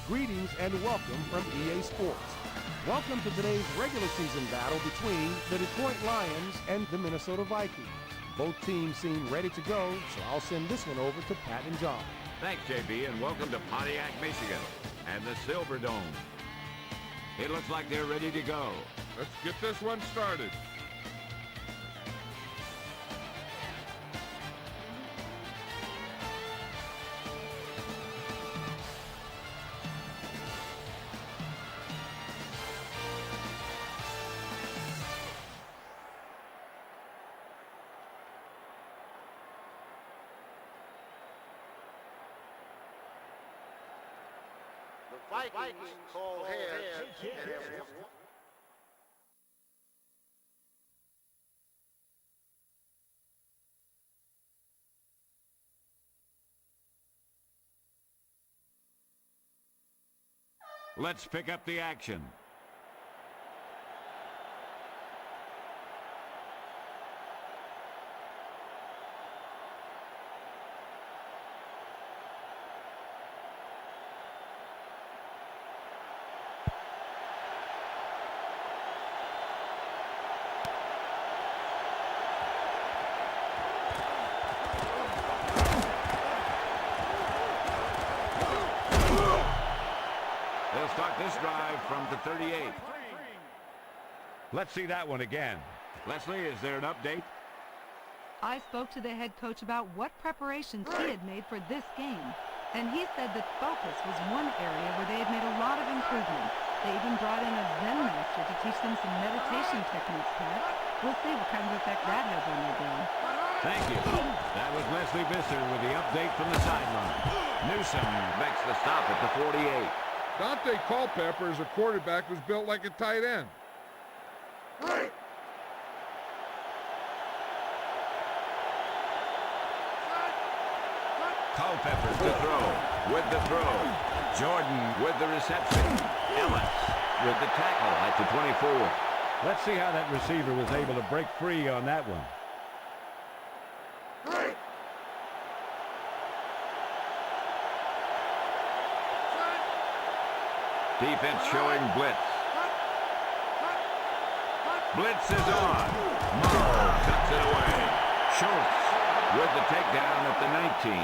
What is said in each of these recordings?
Greetings and welcome from EA Sports. Welcome to today's regular season battle between the Detroit Lions and the Minnesota Vikings. Both teams seem ready to go, so I'll send this one over to Pat and John. Thanks, JB, and welcome to Pontiac, Michigan, and the Silver Dome. It looks like they're ready to go. Let's get this one started. Vikings call heads and everyone. Let's pick up the action. They'll start this drive from the 38. Let's see that one again. Leslie, is there an update? I spoke to the head coach about what preparations he had made for this game, and he said that focus was one area where they had made a lot of improvement. They even brought in a Zen master to teach them some meditation techniques, Pat. We'll see what kind of effect that has on their game. Thank you. That was Leslie Visser with the update from the sideline. Newsom makes the stop at the 48. Dante Culpepper, as a quarterback, was built like a tight end. Culpepper to throw. With the throw. Jordan with the reception. Ellis with the tackle at the 24. Let's see how that receiver was able to break free on that one. Defense showing blitz. Blitz is on. Morrow cuts it away. Schultz with the takedown at the 19.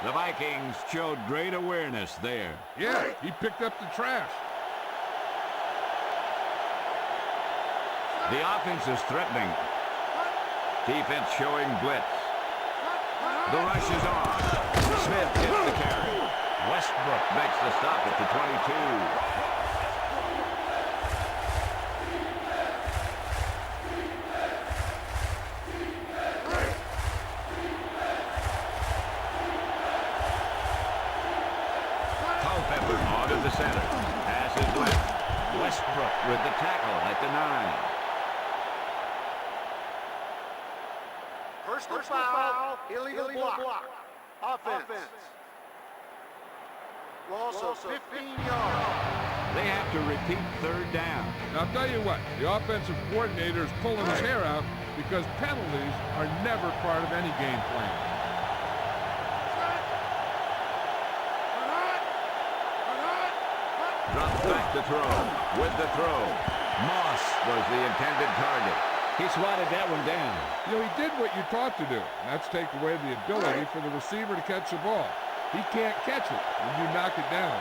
The Vikings showed great awareness there. Yeah, he picked up the trash. The offense is threatening. Defense showing blitz. The rush is on. Smith gets the carry. Westbrook makes the stop at the 22. Culpepper onto the center. Pass is left. Westbrook with the tackle at the 9. Personal foul, illegal block. Offense. Loss of 15 yards. They have to repeat third down. Now, I'll tell you what, the offensive coordinator is pulling his hair out because penalties are never part of any game plan. Drops back to throw. With the throw. Moss was the intended target. He swatted that one down. You know, he did what you taught to do, and that's take away the ability for the receiver to catch the ball. He can't catch it when you knock it down.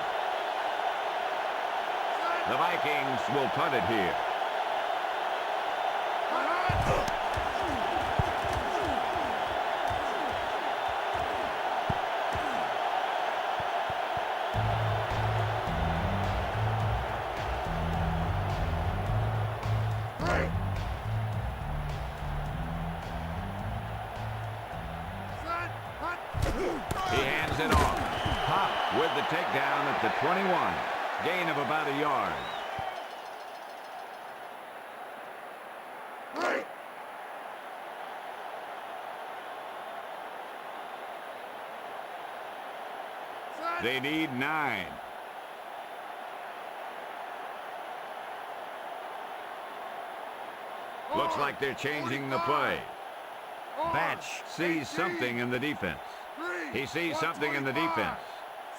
The Vikings will punt it here. He hands it off. Pop with the takedown at the 21. Gain of about a yard. They need 9. Looks like they're changing the play. Batch sees something in the defense. He sees something in the defense.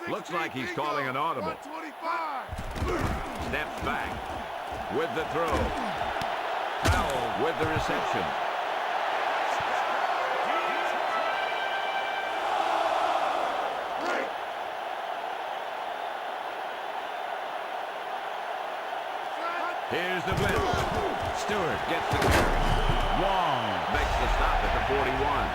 Looks like he's calling an audible. Steps back with the throw. Powell with the reception. Here's the blitz. Stewart gets the carry. Wong makes the stop at the 41.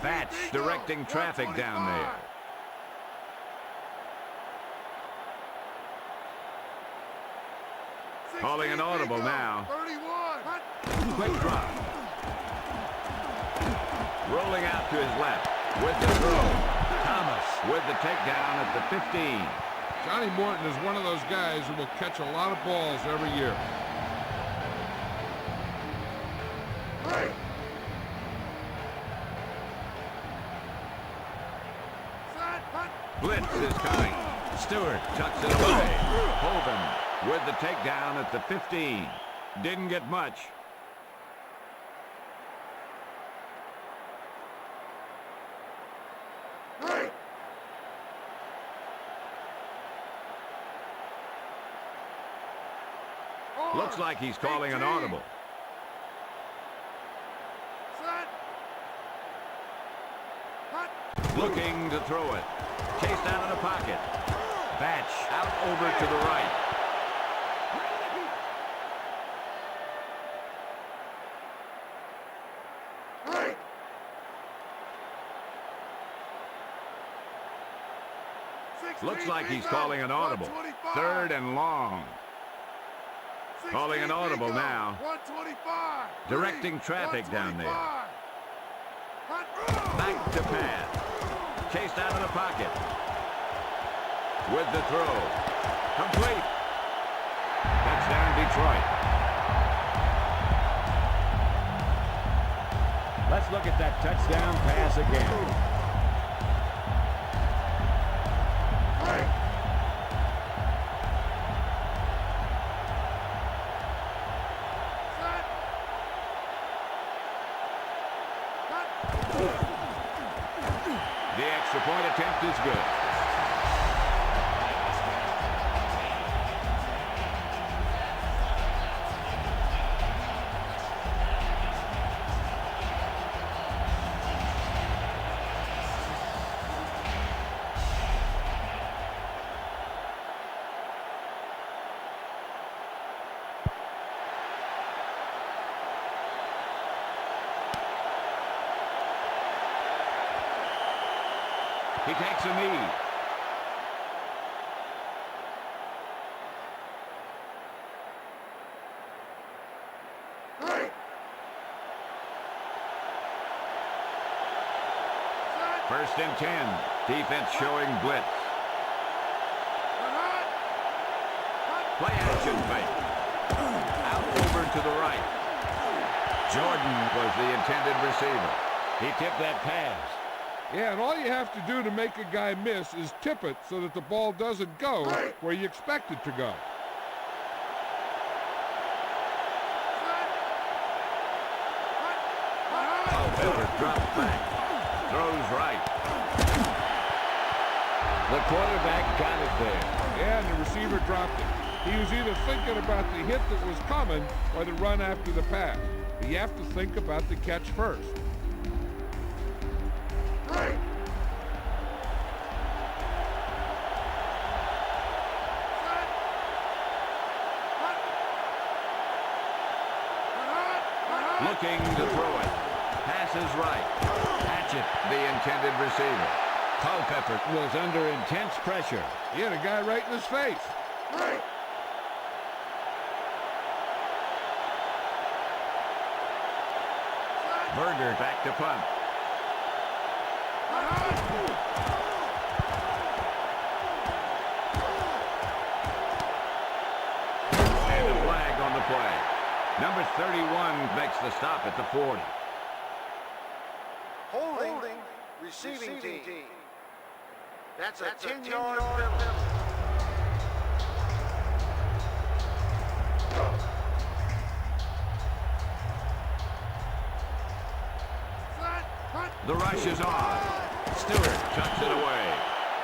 Batch directing traffic down there. Calling an audible now. Quick drop. Rolling out to his left with the throw. Thomas with the takedown at the 15. Johnny Morton is one of those guys who will catch a lot of balls every year. Blitz is coming. Stewart tucks it away. Hovind with the takedown at the 15. Didn't get much. Looks like he's calling an audible. Looking to throw it. Chased out of the pocket. Batch out over to the right. Looks like he's calling an audible. 3rd and long. Calling an audible now. Directing traffic down there. Back to pass. Chased out of the pocket. With the throw. Complete. Touchdown, Detroit. Let's look at that touchdown pass again. The extra point attempt is good. He takes a knee. First and 10. Defense showing blitz. Play action fake. Out over to the right. Jordan was the intended receiver. He tipped that pass. Yeah, and all you have to do to make a guy miss is tip it so that the ball doesn't go where you expect it to go. Culpepper drops back. Throws right. The quarterback got it there. Yeah, and the receiver dropped it. He was either thinking about the hit that was coming or the run after the pass. But you have to think about the catch first. Looking to throw it. Passes right. Hatchett, the intended receiver. Culpepper was under intense pressure. He had a guy right in his face. Berger back to punt. And a flag on the play. Number 31 makes the stop at the 40. Holding receiving team. That's a 10-yard penalty. The rush is on. Stewart tucks it away.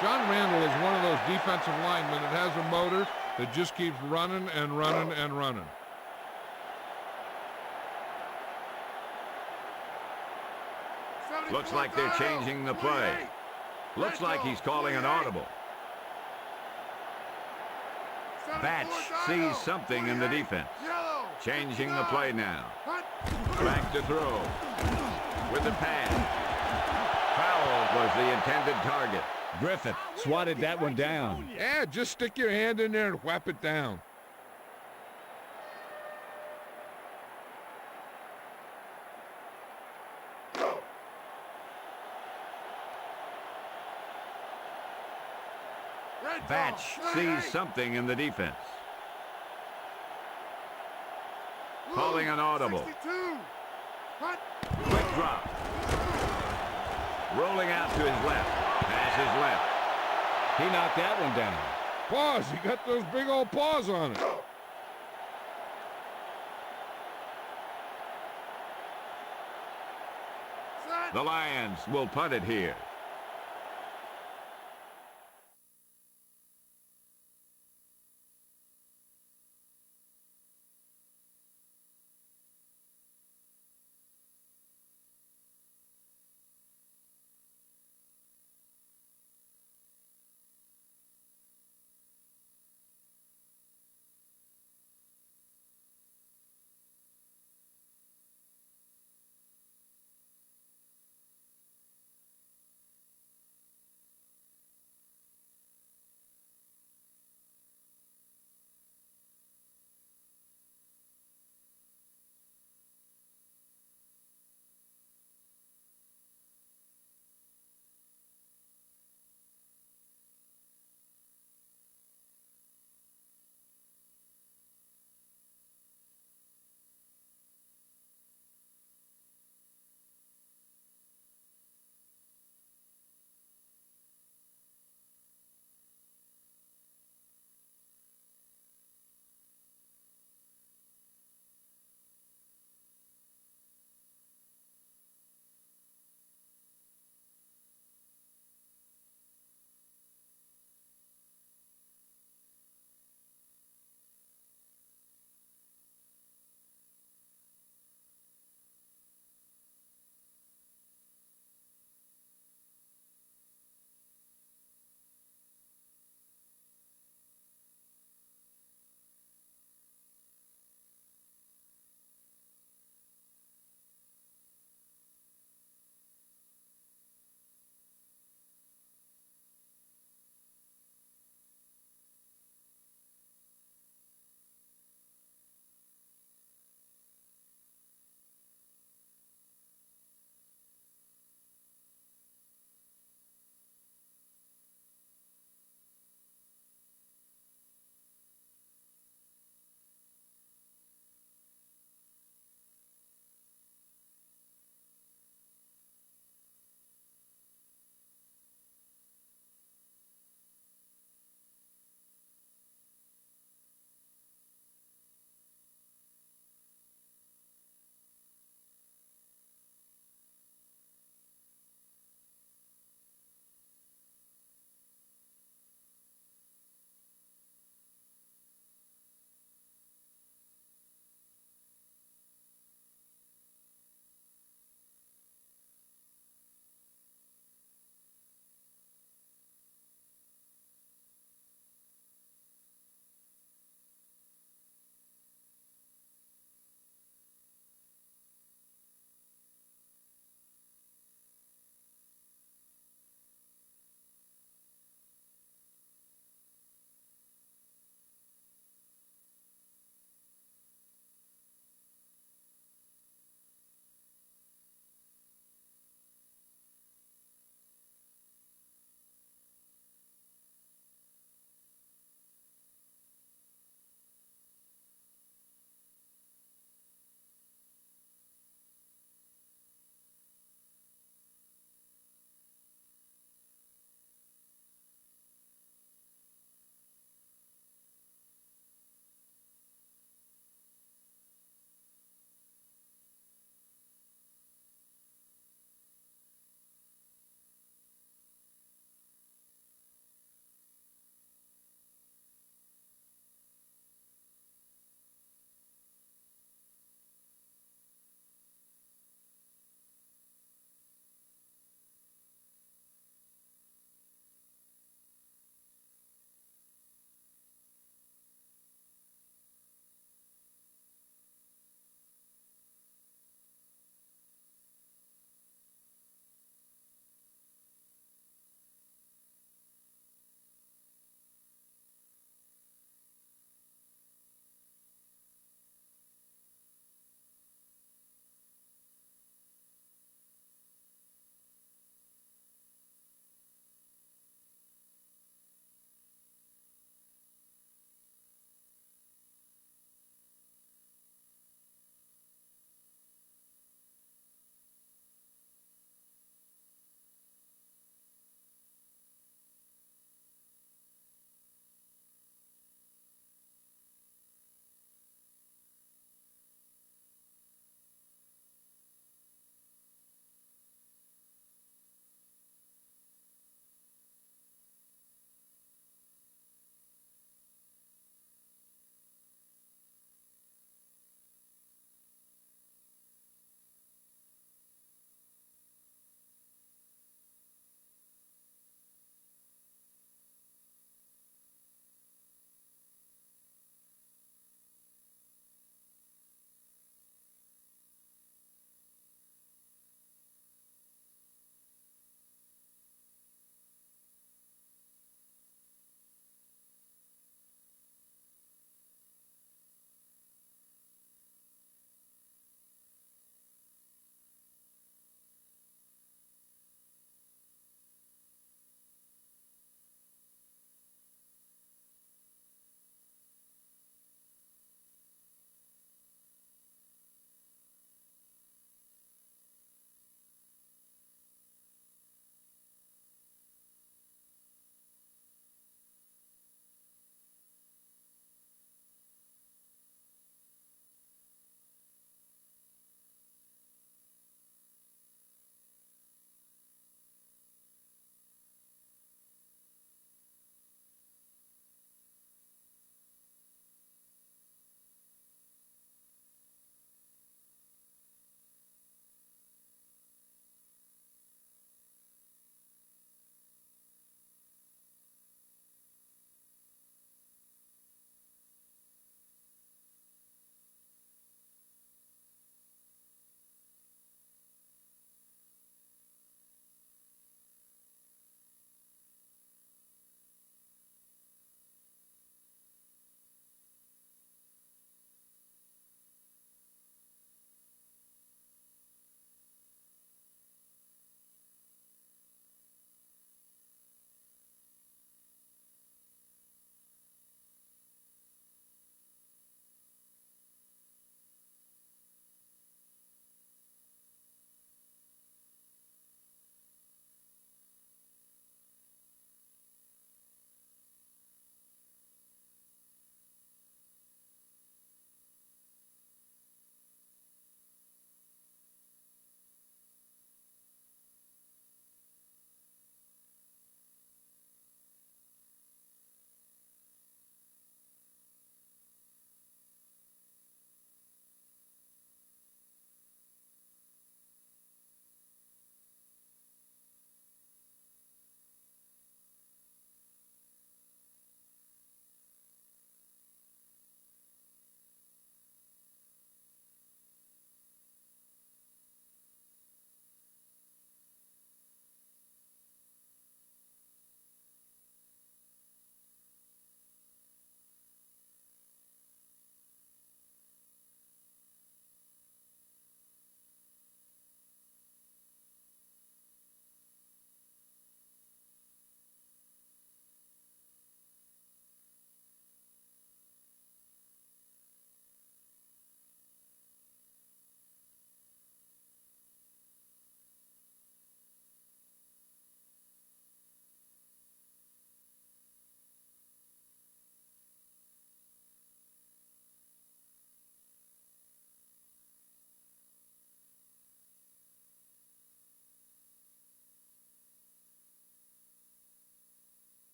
John Randall is one of those defensive linemen that has a motor that just keeps running and running and running. Looks like they're changing the play. Looks like he's calling an audible. Batch sees something in the defense. Changing the play now. Back to throw. With the pass. Powell was the intended target. Griffith swatted that one down. Yeah, just stick your hand in there and whap it down. Batch sees something in the defense. Calling an audible. Quick drop. Rolling out to his left. Pass is left. He knocked that one down. Paws, he got those big old paws on it. The Lions will punt it here.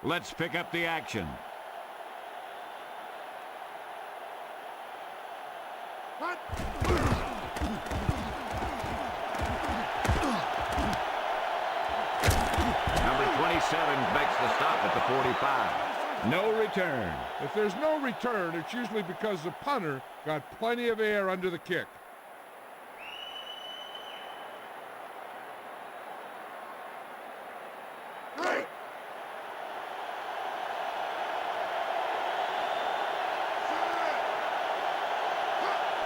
Let's pick up the action. Number 27 makes the stop at the 45. No return. If there's no return, it's usually because the punter got plenty of air under the kick.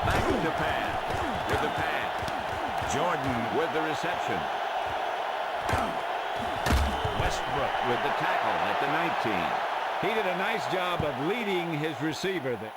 Back to pass. With the pass. Jordan with the reception. Westbrook with the tackle at the 19. He did a nice job of leading his receiver there.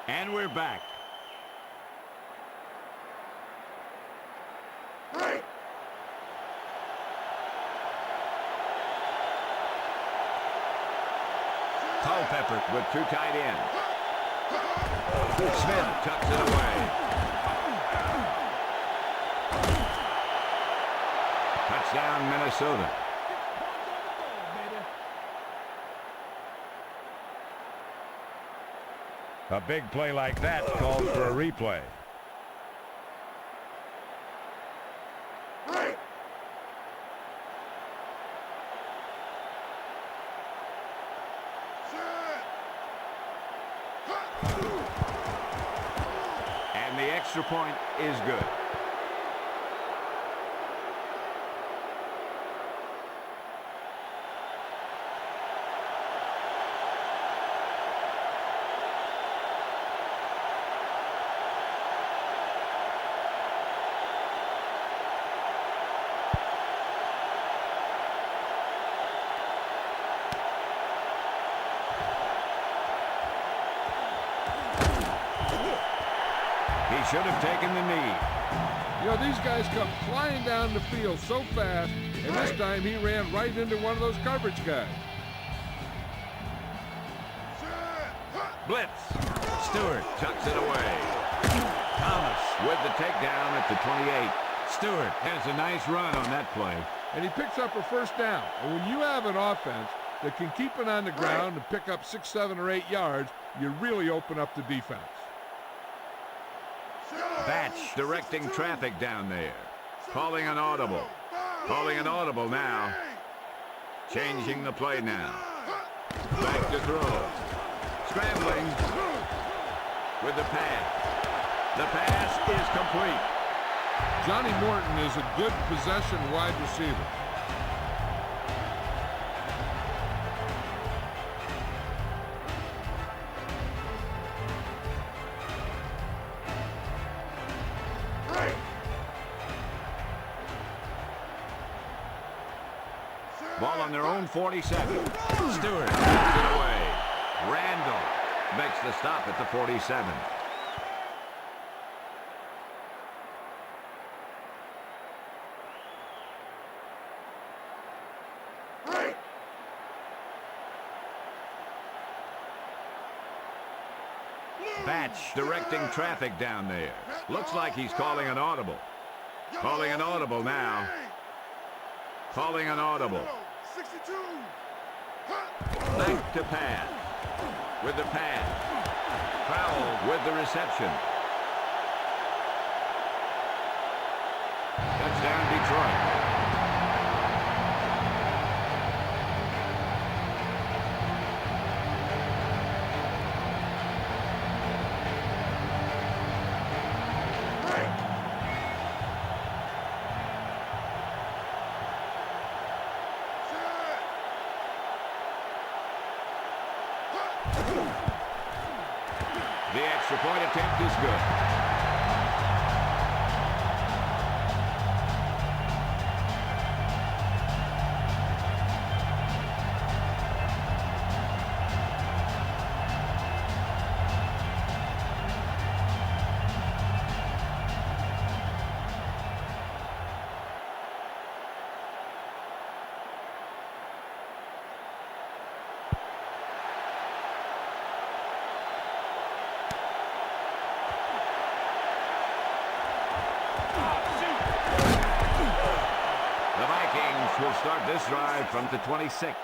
And we're back. Culpepper with two tight ends. Smith tucks it away. Touchdown, Minnesota. A big play like that calls for a replay. And the extra point is good. He should have taken the knee. You know, these guys come flying down the field so fast, and this time he ran right into one of those coverage guys. Blitz. Stewart tucks it away. Thomas with the takedown at the 28. Stewart has a nice run on that play. And he picks up a first down. And when you have an offense that can keep it on the ground and pick up 6, 7, or 8 yards, you really open up the defense. Batch directing traffic down there. Calling an audible. Calling an audible now. Changing the play now. Back to throw. Scrambling. With the pass. The pass is complete. Johnny Morton is a good possession wide receiver. Ball on their own 47. Stewart takes it away. Randall makes the stop at the 47. Batch directing traffic down there. Looks like he's calling an audible. Calling an audible now. Calling an audible. Back to pass. With the pass. Powell with the reception. Touchdown, Detroit. The extra point attempt is good. The Vikings will start this drive from the 26.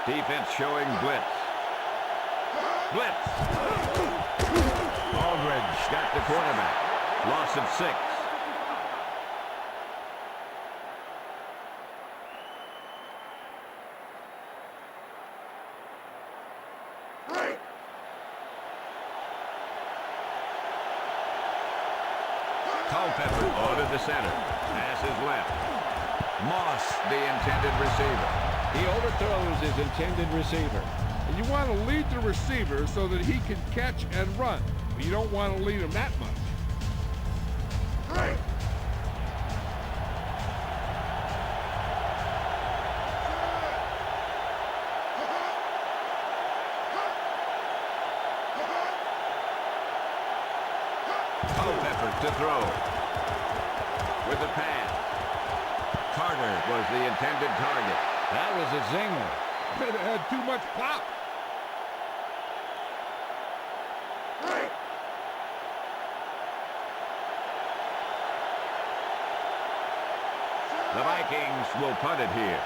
Defense showing blitz. Blitz. Aldridge got the quarterback. Loss of 6. Culpepper over the center. Pass is left. Moss, the intended receiver. He overthrows his intended receiver. And you want to lead the receiver so that he can catch and run. But you don't want to lead him that much. Culpepper to throw. With the pass. Carter was the intended target. That was a zinger. It had too much pop. The Vikings will punt it here.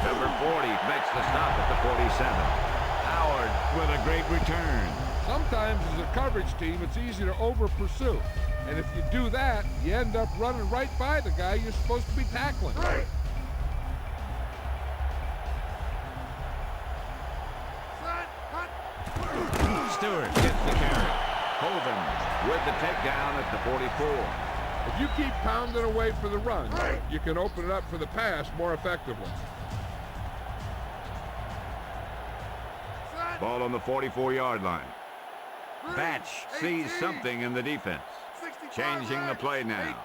Number 40 makes the stop at the 47. Howard with a great return. Sometimes as a coverage team, it's easy to over-pursue. And if you do that, you end up running right by the guy you're supposed to be tackling. Stewart gets the carry. Hold'em with the takedown at the 44. If you keep pounding away for the run, you can open it up for the pass more effectively. Ball on the 44-yard line. Batch sees something in the defense. Changing the play now.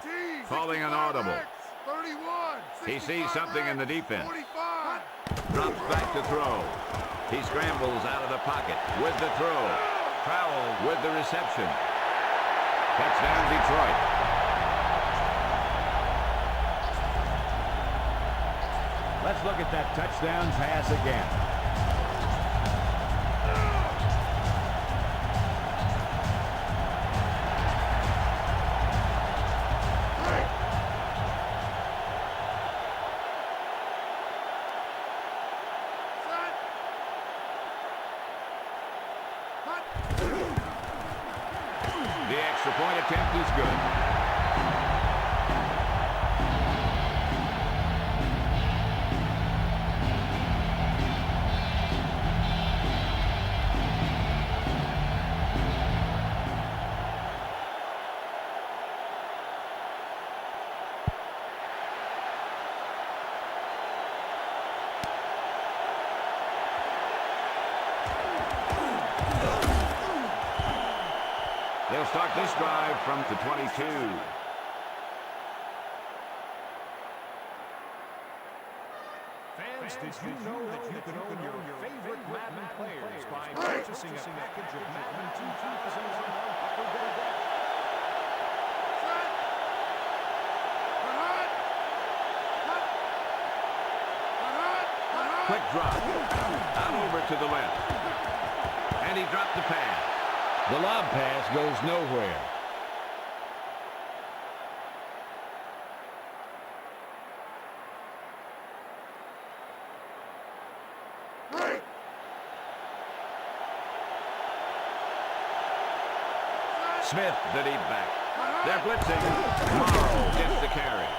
Calling an audible. He sees something in the defense. Drops back to throw. He scrambles out of the pocket with the throw. Crowell with the reception. Touchdown, Detroit. Let's look at that touchdown pass again. The extra point attempt is good. They'll start this drive from the 22. Fans, did you know that you can own your favorite Madden players by purchasing a package of Madden 2001 Upper Deck? Quick drop. Out over to the left. And he dropped the pass. The lob pass goes nowhere. Smith, the deep back. They're blitzing. Morrow gets the carry.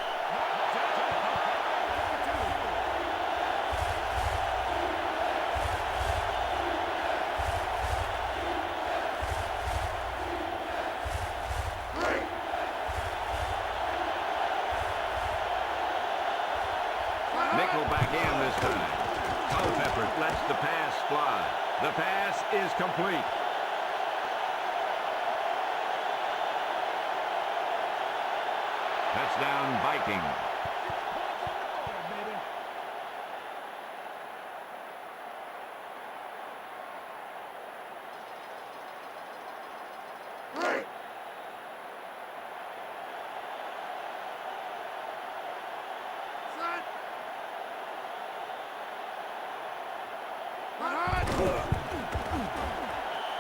Nickel back in this time. Culpepper lets the pass fly. The pass is complete. Touchdown, Vikings.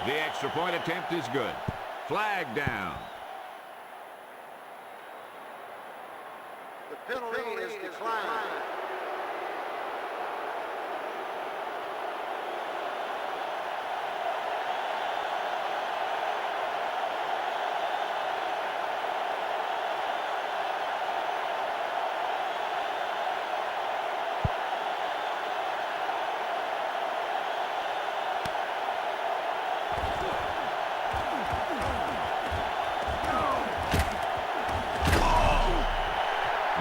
The extra point attempt is good. Flag down. The penalty is declined.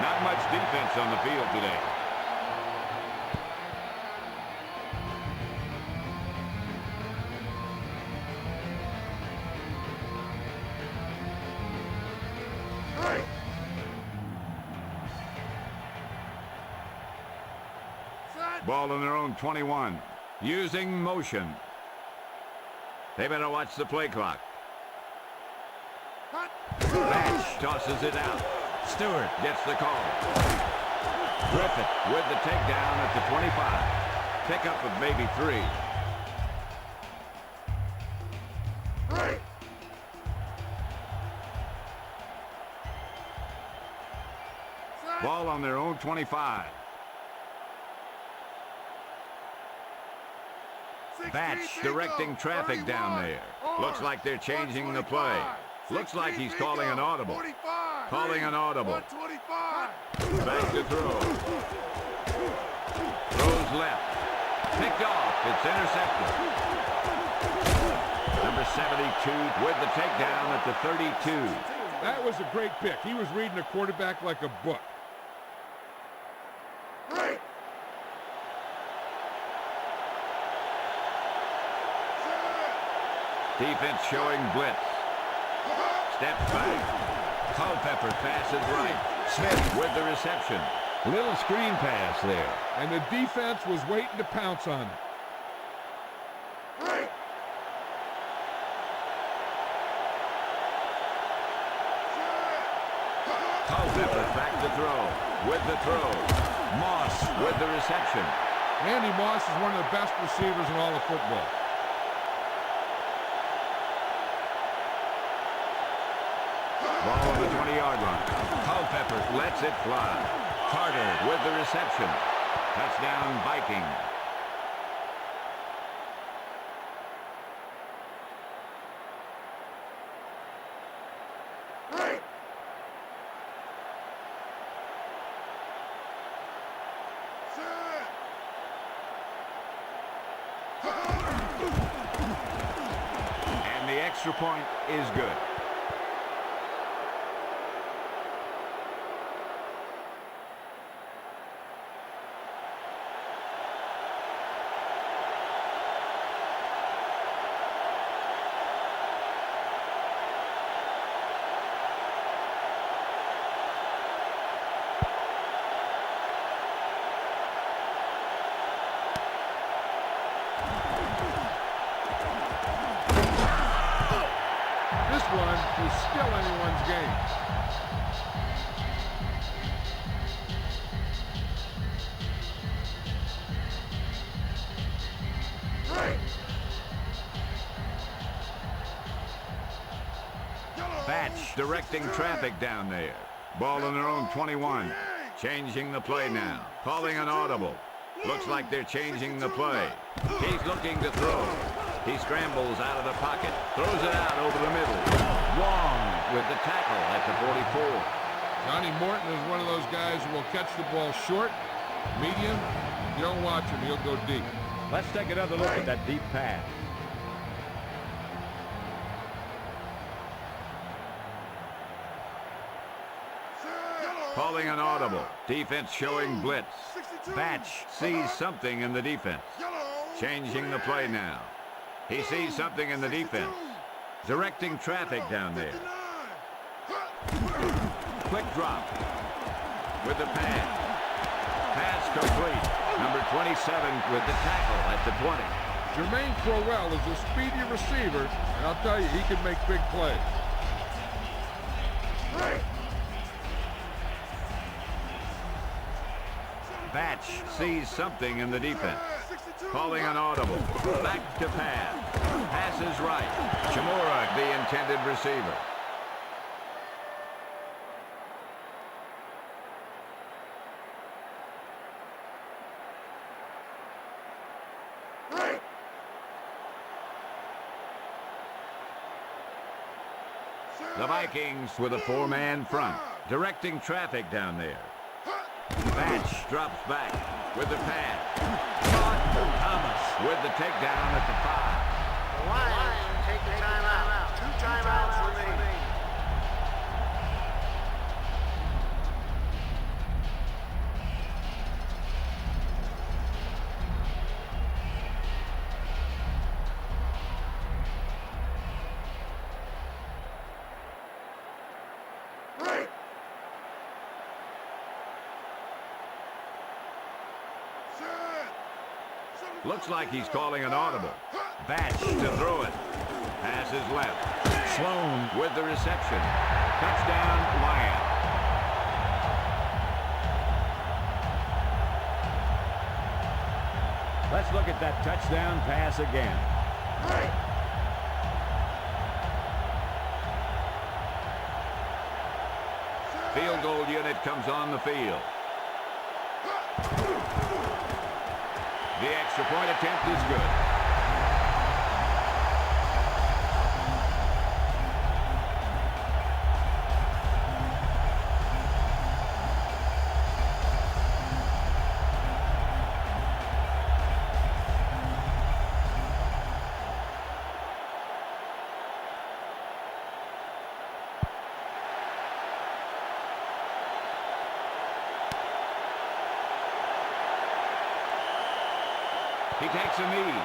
Not much defense on the field today. Ball on their own 21. Using motion. They better watch the play clock. Batch tosses it out. Stewart gets the call. Griffith with the takedown at the 25. Pickup of maybe 3. Ball on their own 25. Batch directing traffic down there. Looks like they're changing the play. Looks like he's calling an audible. Calling an audible. Back to throw. Throws left. Picked off. It's intercepted. Number 72 with the takedown at the 32. That was a great pick. He was reading the quarterback like a book. Defense showing blitz. Steps back. Culpepper passes right. Smith with the reception. Little screen pass there. And the defense was waiting to pounce on it. Culpepper back to throw. With the throw. Moss with the reception. Randy Moss is one of the best receivers in all of football. Ball on the 20-yard line. Culpepper lets it fly. Carter with the reception. Touchdown, Vikings. And the extra point is good. This one is still anyone's game. Batch directing traffic down there. Ball on their own 21. Changing the play now. Calling an audible. Looks like they're changing the play. He's looking to throw. He scrambles out of the pocket. Throws it out over the middle. Wong with the tackle at the 44. Johnny Morton is one of those guys who will catch the ball short, medium. You don't watch him, he'll go deep. Let's take another look at that deep pass. Calling an audible. Defense showing blitz. Batch sees something in the defense. Changing the play now. He sees something in the defense. Directing traffic down there. Quick drop. With the pass. Pass complete. Number 27 with the tackle at the 20. Jermaine Crowell is a speedy receiver, and I'll tell you, he can make big plays. Batch sees something in the defense. Calling an audible. Back to pass. Pass is right. Shimura, the intended receiver. The Vikings with a four-man front, directing traffic down there. Batch drops back with the pass. Thomas with the takedown at the 5. The Lions take the timeout. 2 timeouts remaining. Looks like he's calling an audible. Batch to throw it. Pass is left. Sloan with the reception. Touchdown, Lions. Let's look at that touchdown pass again. Field goal unit comes on the field. The extra point attempt is good. He takes a knee.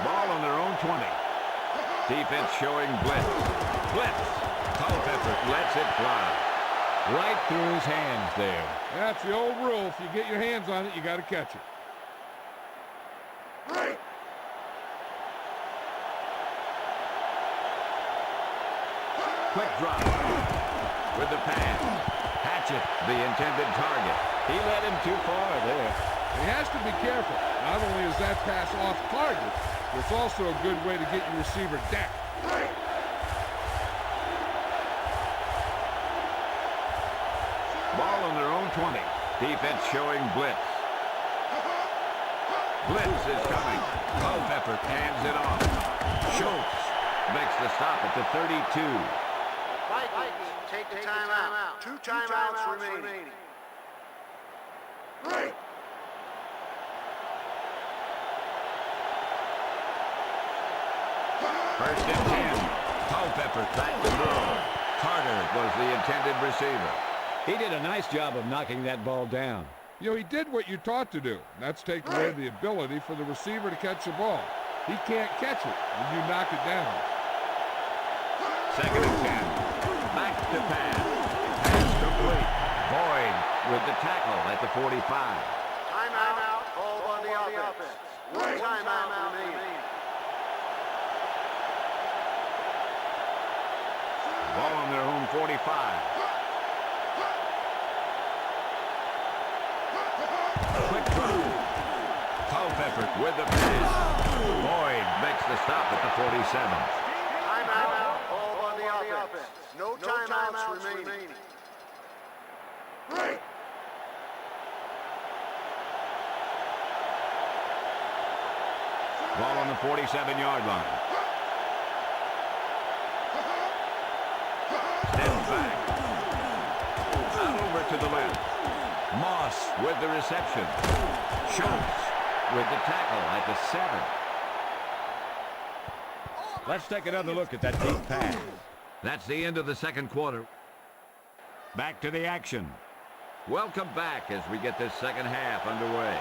Ball on their own 20. Defense showing blitz. Blitz. Tough effort. Lets it fly. Right through his hands there. That's the old rule. If you get your hands on it, you got to catch it. Quick drop. With the pass. Hatchett, the intended target. He led him too far there. He has to be careful. Not only is that pass off target, it's also a good way to get your receiver down. Ball on their own 20. Defense showing blitz. Blitz is coming. Tough effort. Hands it off. Schultz makes the stop at the 32. Vikings take the timeout. 2 timeouts remaining. First and 10. Tough effort. Back to throw. Carter was the intended receiver. He did a nice job of knocking that ball down. You know, he did what you taught to do. That's take away the ability for the receiver to catch the ball. He can't catch it when you knock it down. Second and 10. Back to pass. Pass complete. Boyd with the tackle at the 45. Timeout. Called on the offense. 1 timeout remaining. Ball on their own 45. Quick drop. Tough effort with the pass. Boyd makes the stop at the 47. Timeout. Called on the offense. No timeouts remaining. Ball on the 47-yard line. Steps back. Out over to the left. Moss with the reception. Schultz with the tackle at the 7. Let's take another look at that deep pass. That's the end of the second quarter. Back to the action. Welcome back as we get this second half underway.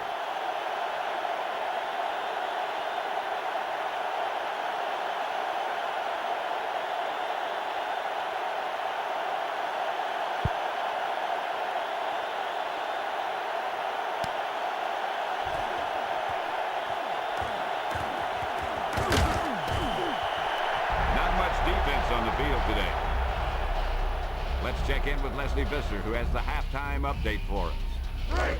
On the field today. Let's check in with Leslie Visser, who has the halftime update for us.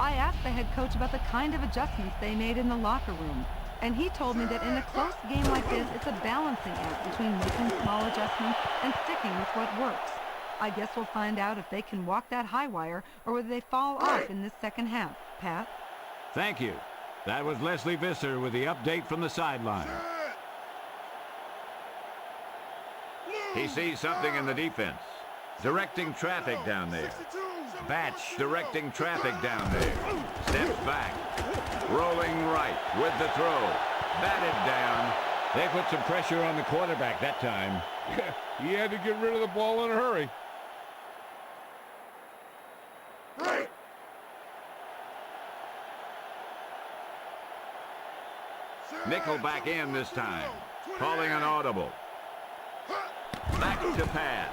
I asked the head coach about the kind of adjustments they made in the locker room, and he told me that in a close game like this, it's a balancing act between making small adjustments and sticking with what works. I guess we'll find out if they can walk that high wire or whether they fall off in this second half. Pat? Thank you. That was Leslie Visser with the update from the sideline. He sees something in the defense. Directing traffic down there. Batch directing traffic down there. Steps back. Rolling right with the throw. Batted down. They put some pressure on the quarterback that time. He had to get rid of the ball in a hurry. Nickel back in this time. Calling an audible. Back to pass.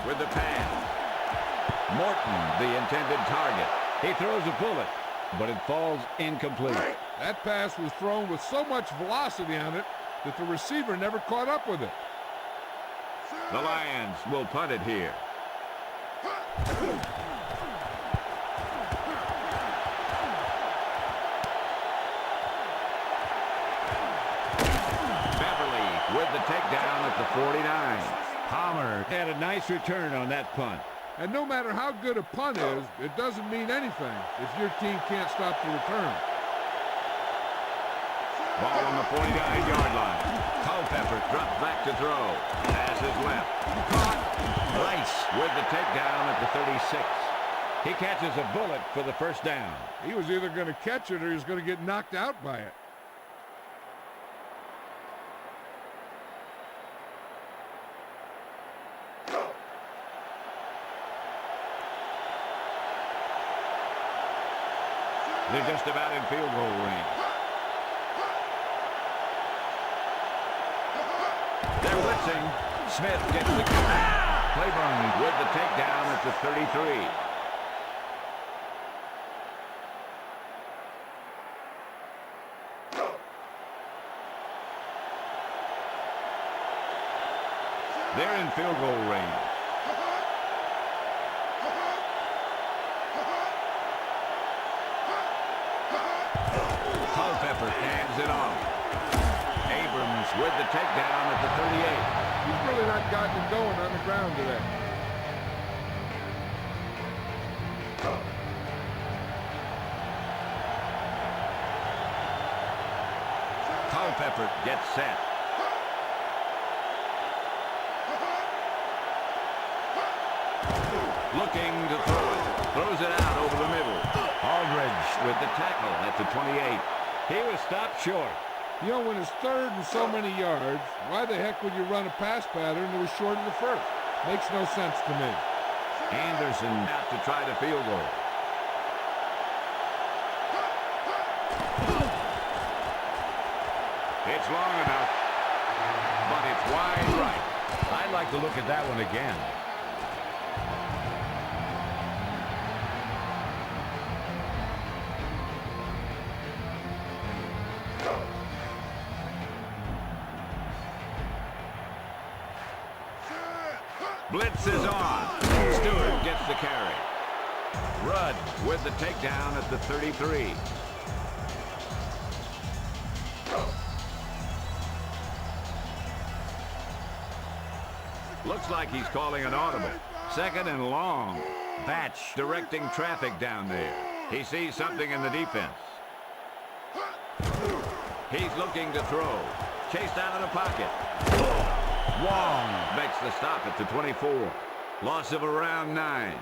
With the pass. Morton, the intended target. He throws a bullet, but it falls incomplete. That pass was thrown with so much velocity on it that the receiver never caught up with it. The Lions will punt it here. With the takedown at the 49. Palmer had a nice return on that punt. And no matter how good a punt is, it doesn't mean anything if your team can't stop the return. Ball on the 49-yard line. Culpepper drops back to throw. Pass is left. Caught. Rice with the takedown at the 36. He catches a bullet for the first down. He was either going to catch it or he was going to get knocked out by it. They're just about in field goal range. They're blitzing. Smith gets the Claiborne with the takedown at the 33. They're in field goal range. Culpepper hands it off. Abrams with the takedown at the 38. He's really not gotten it going on the ground today. Culpepper gets set. Looking to throw it. Throws it out over the middle. Aldridge with the tackle at the 28. He was stopped short. You know, when it's third and so many yards, why the heck would you run a pass pattern that was short of the first? Makes no sense to me. Anderson out to try the field goal. It's long enough, but it's wide right. I'd like to look at that one again. Blitz is on. Stewart gets the carry. Rudd with the takedown at the 33. Looks like he's calling an audible. Second and long. Batch directing traffic down there. He sees something in the defense. He's looking to throw. Chased out of the pocket. Wong makes the stop at the 24. Loss of around 9.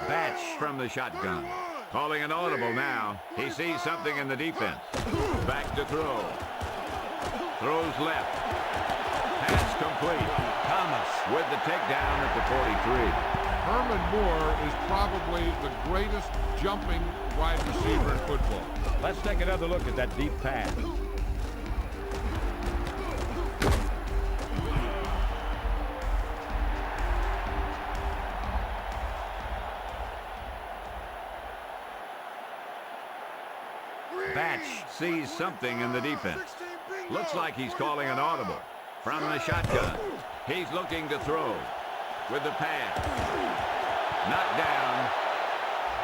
Batch from the shotgun. Calling an audible now. He sees something in the defense. Back to throw. Throws left. Pass complete. Thomas with the takedown at the 43. Herman Moore is probably the greatest jumping wide receiver in football. Let's take another look at that deep pass. Batch sees something in the defense. Looks like he's calling an audible. From the shotgun. He's looking to throw. With the pass. Knocked down.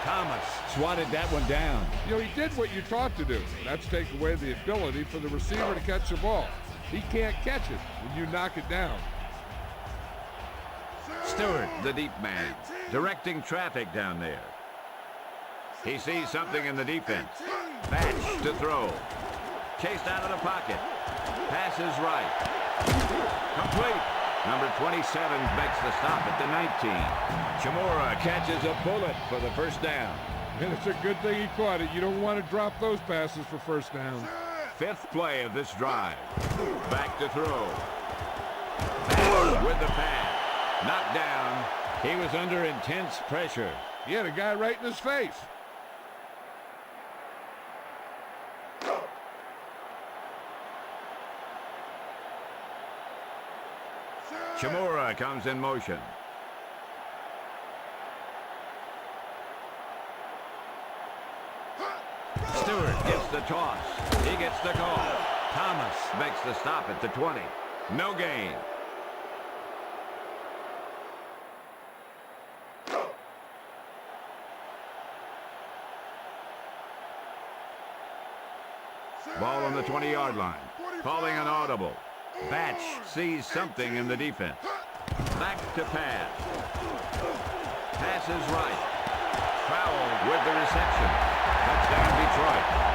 Thomas swatted that one down. You know, he did what you're taught to do. That's take away the ability for the receiver to catch the ball. He can't catch it when you knock it down. Stewart, the deep man, directing traffic down there. He sees something in the defense. Batch to throw. Chased out of the pocket. Passes right. Complete. Number 27 makes the stop at the 19. Chamora catches a bullet for the first down. And it's a good thing he caught it. You don't want to drop those passes for first down. Fifth play of this drive. Back to throw. Batch with the pass. Knocked down. He was under intense pressure. He had a guy right in his face. Chamora comes in motion. Stewart gets the toss. He gets the call. Thomas makes the stop at the 20. No gain. Ball on the 20-yard line. Calling an audible. Batch sees something in the defense. Back to pass. Passes right. Foul with the reception. Touchdown, Detroit.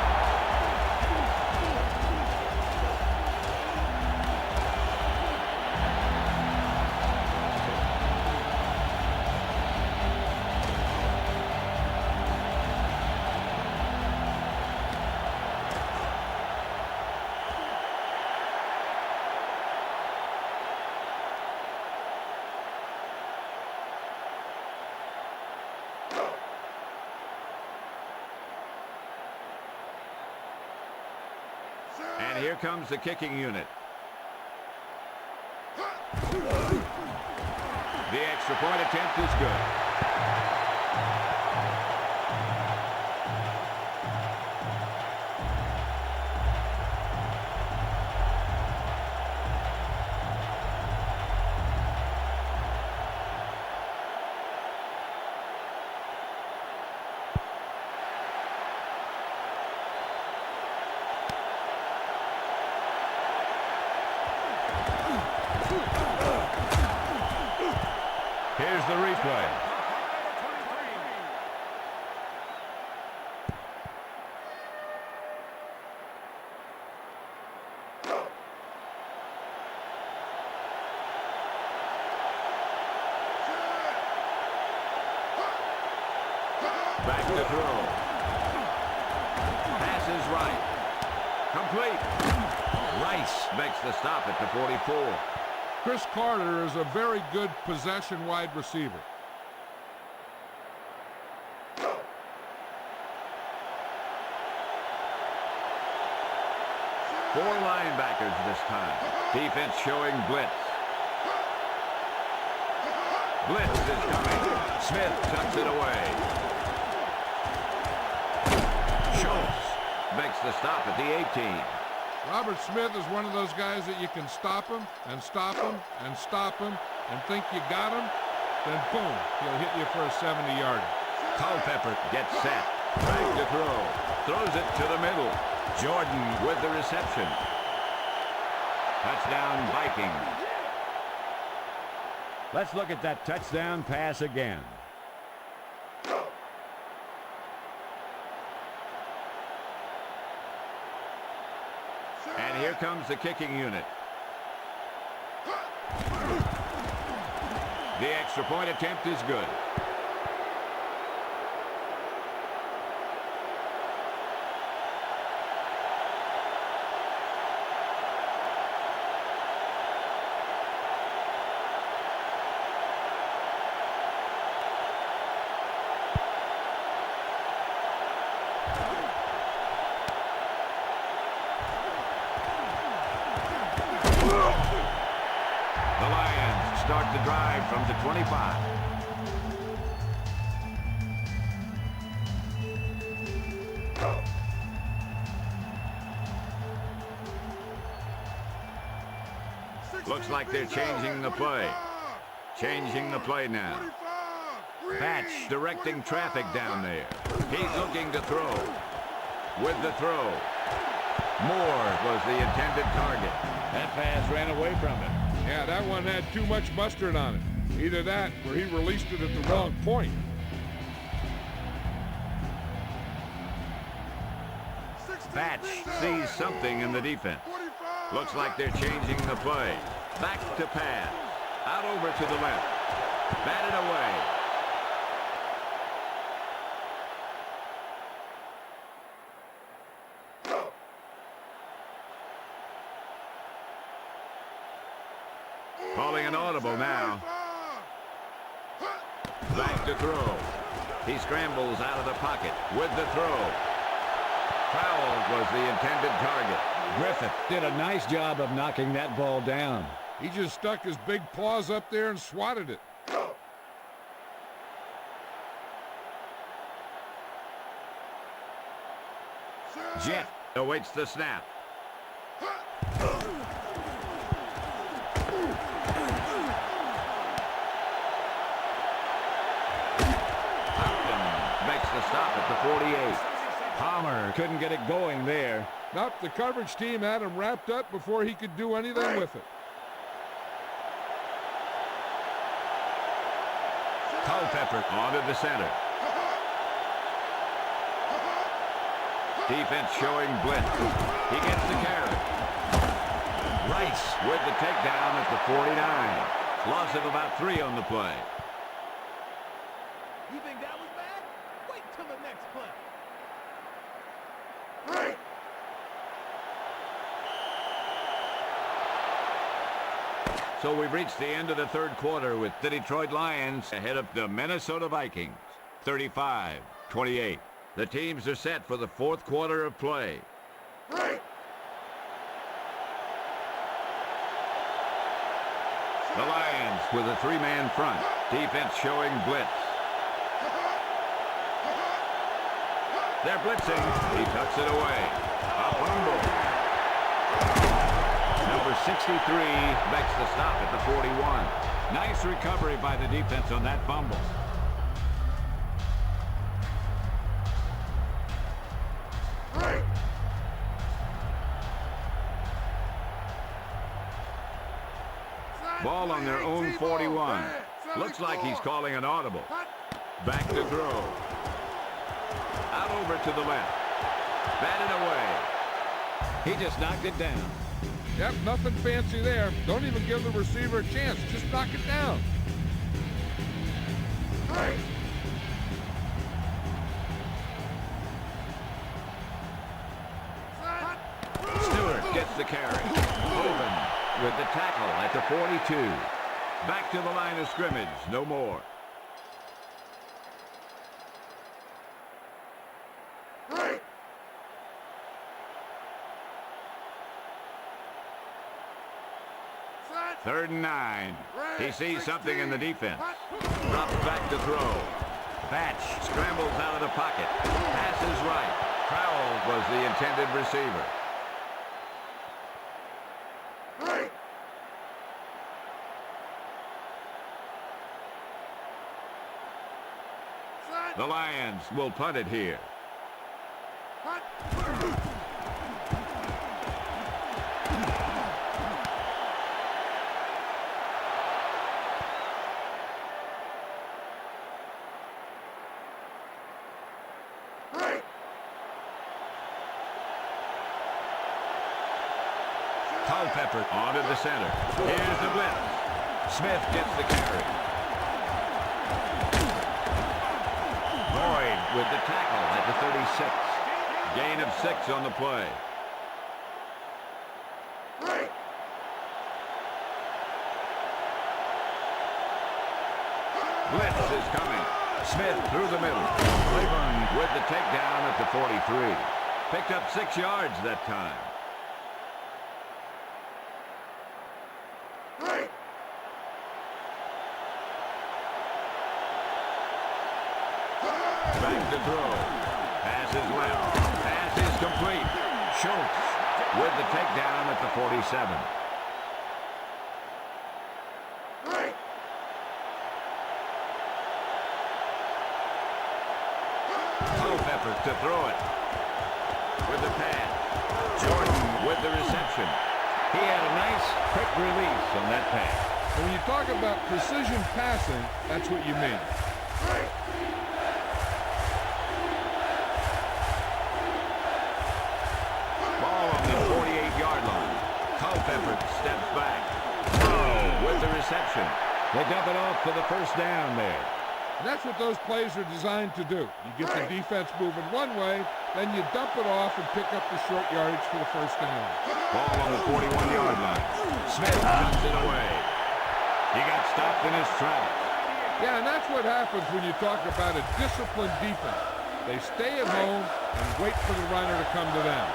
And here comes the kicking unit. The extra point attempt is good. Here's the replay. Back to throw. Passes right. Complete. Rice makes the stop at the 44. Chris Carter is a very good possession wide receiver. Four linebackers this time. Defense showing blitz. Blitz is coming. Smith tucks it away. Schultz makes the stop at the 18. Robert Smith is one of those guys that you can stop him and stop him and stop him and think you got him, then boom, he'll hit you for a 70-yarder. Culpepper gets set. Back to throw. Throws it to the middle. Jordan with the reception. Touchdown, Vikings. Let's look at that touchdown pass again. And here comes the kicking unit. The extra point attempt is good. from the 25. Looks like they're changing the play. Changing the play now. Patch directing traffic down there. He's looking to throw. With the throw. Moore was the intended target. That pass ran away from him. Yeah, that one had too much mustard on it. Either that or he released it at the wrong point. Patch sees something in the defense. Looks like they're changing the play. Back to pass. Out over to the left. Batted away. Calling an audible now. Back to throw. He scrambles out of the pocket with the throw. Powell was the intended target. Griffith did a nice job of knocking that ball down. He just stuck his big paws up there and swatted it. Jet awaits the snap. Hopkins makes the stop at the 48. Palmer couldn't get it going there. Nope, the coverage team had him wrapped up before he could do anything with it. Culpepper onto the center. Defense showing blitz. He gets the carry. Rice with the takedown at the 49. Loss of about 3 on the play. You think that was bad? Wait till the next play. So we've reached the end of the third quarter with the Detroit Lions ahead of the Minnesota Vikings, 35-28. The teams are set for the fourth quarter of play. The Lions with a 3-man front. Defense showing blitz. They're blitzing. He tucks it away. A fumble. Number 63 makes the stop at the 41. Nice recovery by the defense on that fumble. Ball on their own 41. Looks like he's calling an audible. Back to throw. Out over to the left. Batted away. He just knocked it down. Yep, nothing fancy there. Don't even give the receiver a chance. Just knock it down. Stewart gets the carry. Hogan with the tackle at the 42. Back to the line of scrimmage. No more. Third and 9. He sees something in the defense. Drops back to throw. Patch scrambles out of the pocket. Passes right. Powell was the intended receiver. The Lions will punt it here. Culpepper onto the center. Here's the blitz. Smith gets the carry. Boyd with the tackle at the 36. Gain of 6 on the play. Blitz is coming. Smith through the middle. Claiborne with the takedown at the 43. Picked up 6 yards that time. Back to throw. Pass is left. Pass is complete. Schultz with the takedown at the 47. Tough effort to throw it. With the pass. Jordan with the reception. He had a nice quick release on that pass. When you talk about precision passing, that's what you mean. Ball on the 48-yard line. Tough effort, steps back. Throw with the reception. They dump it off for the first down there. And that's what those plays are designed to do. You get the defense moving one way, then you dump it off and pick up the short yardage for the first down. Ball on the 41-yard line. Smith cuts it away. He got stopped in his tracks. Yeah, and that's what happens when you talk about a disciplined defense. They stay at home and wait for the runner to come to them.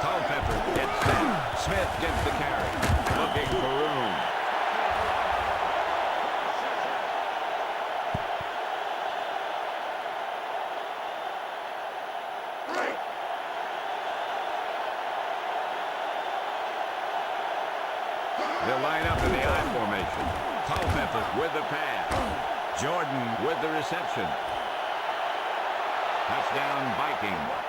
Tough effort gets set. Smith gets the carry. Looking for room. They'll line up in the I formation. Tough effort with the pass. Jordan with the reception. Touchdown, Vikings.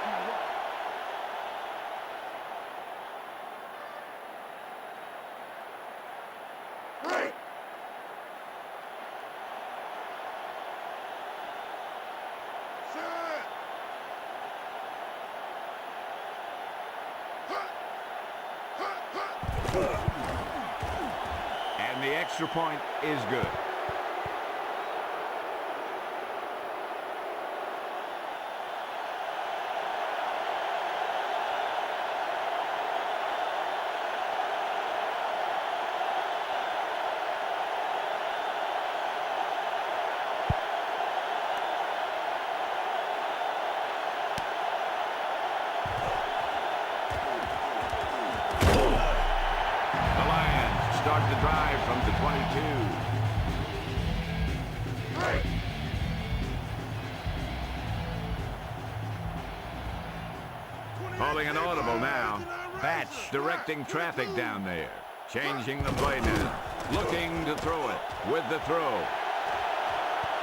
And the extra point is good. Start the drive from the 22. Calling an audible now. Batch directing traffic down there. Changing the play now. Looking to throw it with the throw.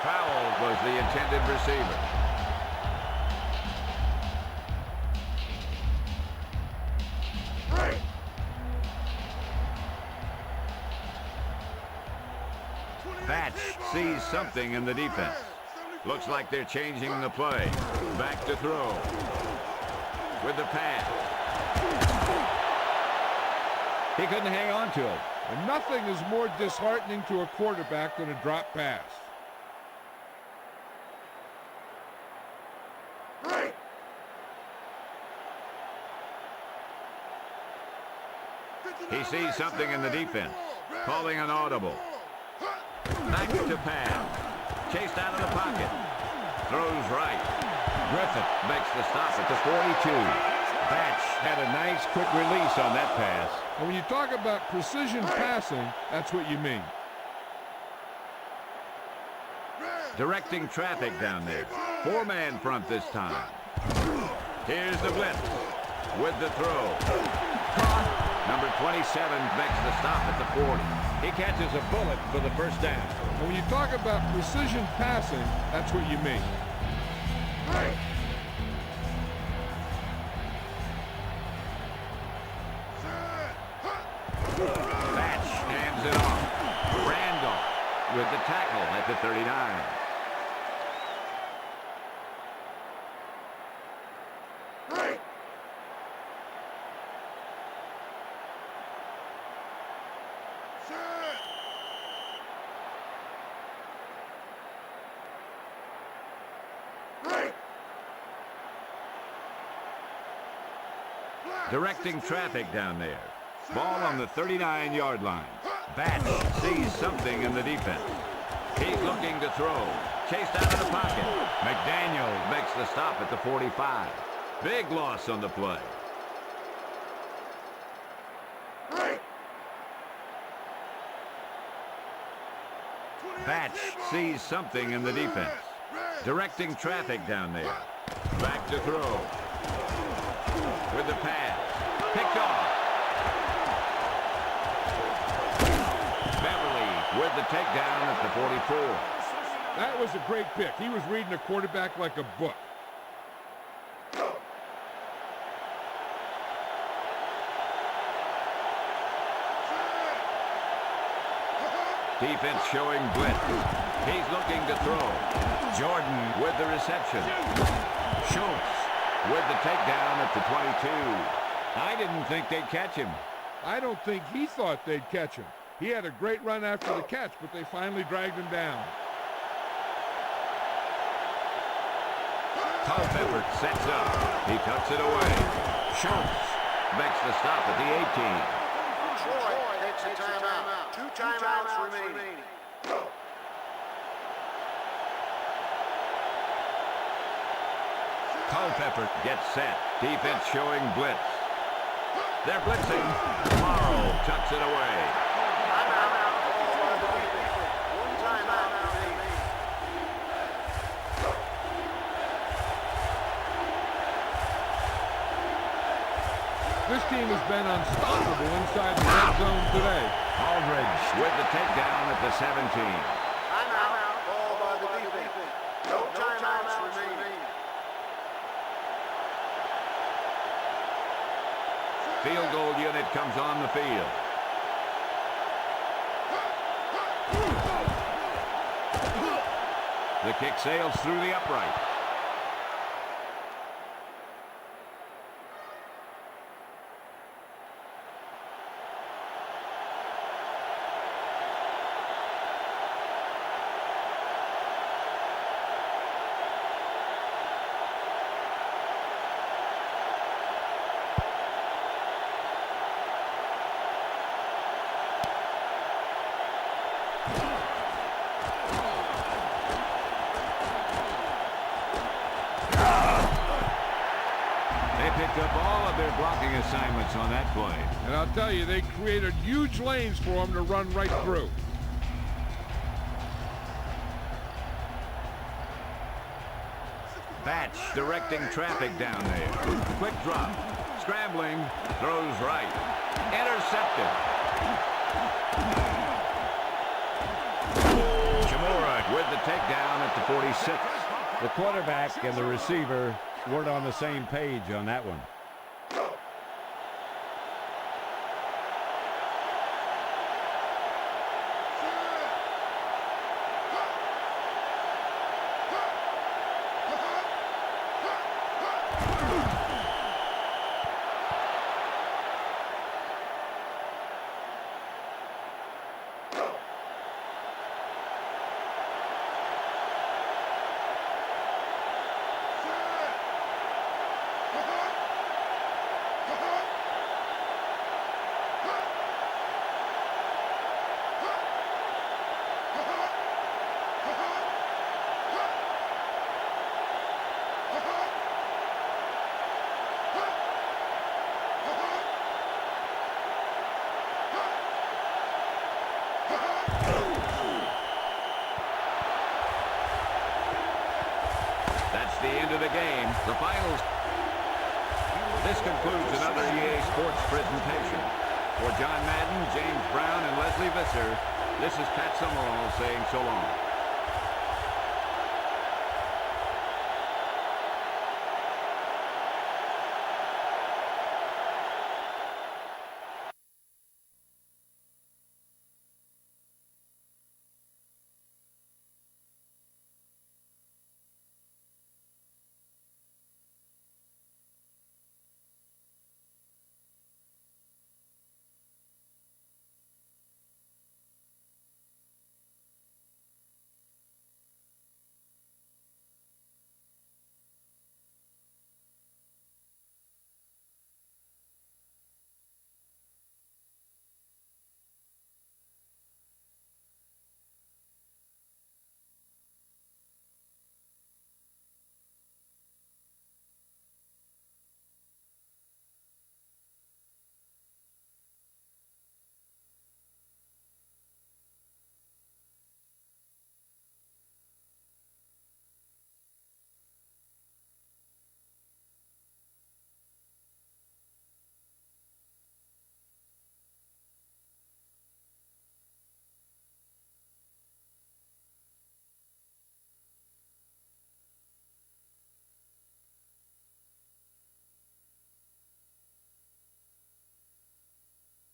Powell was the intended receiver. Batch sees something in the defense. Looks like they're changing the play. Back to throw. With the pass. He couldn't hang on to it. And nothing is more disheartening to a quarterback than a drop pass. He sees something in the defense. Calling an audible. Back to pass. Chased out of the pocket. Throws right. Griffith Makes the stop at the 42. Batch had a nice quick release on that pass. And when you talk about precision passing, that's what you mean. Directing traffic down there. Four-man front this time. Here's the blitz. With the throw. Number 27 makes the stop at the 40. He catches a bullet for the first down. And when you talk about precision passing, that's what you mean. Batch hands it off. Randall with the tackle at the 39. Directing traffic down there. Ball on the 39-yard line. Batch sees something in the defense. He's looking to throw. Chased out of the pocket. McDaniel makes the stop at the 45. Big loss on the play. Batch sees something in the defense. Directing traffic down there. Back to throw. With the pass. Picked off. Beverly with the takedown at the 44. That was a great pick. He was reading the quarterback like a book. Defense showing blitz. He's looking to throw. Jordan with the reception. Schultz with the takedown at the 22. I didn't think they'd catch him. I don't think he thought they'd catch him. He had a great run after the catch, but they finally dragged him down. Culpepper sets up. He tucks it away. Schultz makes the stop at the 18. Troy takes a timeout. 2 timeouts remaining. Culpepper gets set. Defense showing blitz. They're blitzing. Morrow tucks it away. Timeout. All by the defense. 1 timeout remaining. This team has been unstoppable inside the red zone today. Aldridge with the takedown at the 17. Timeout. All by the defense. No timeouts remaining. Field goal unit comes on the field. The kick sails through the upright. Picked up all of their blocking assignments on that play. And I'll tell you, they created huge lanes for him to run right through. Batch directing traffic down there. Quick drop. Scrambling. Throws right. Intercepted. Chamora with the takedown at the 46. The quarterback and the receiver weren't on the same page on that one. The end of the game. The finals. This concludes another EA Sports presentation. For John Madden, James Brown, and Leslie Visser, this is Pat Summerall saying so long.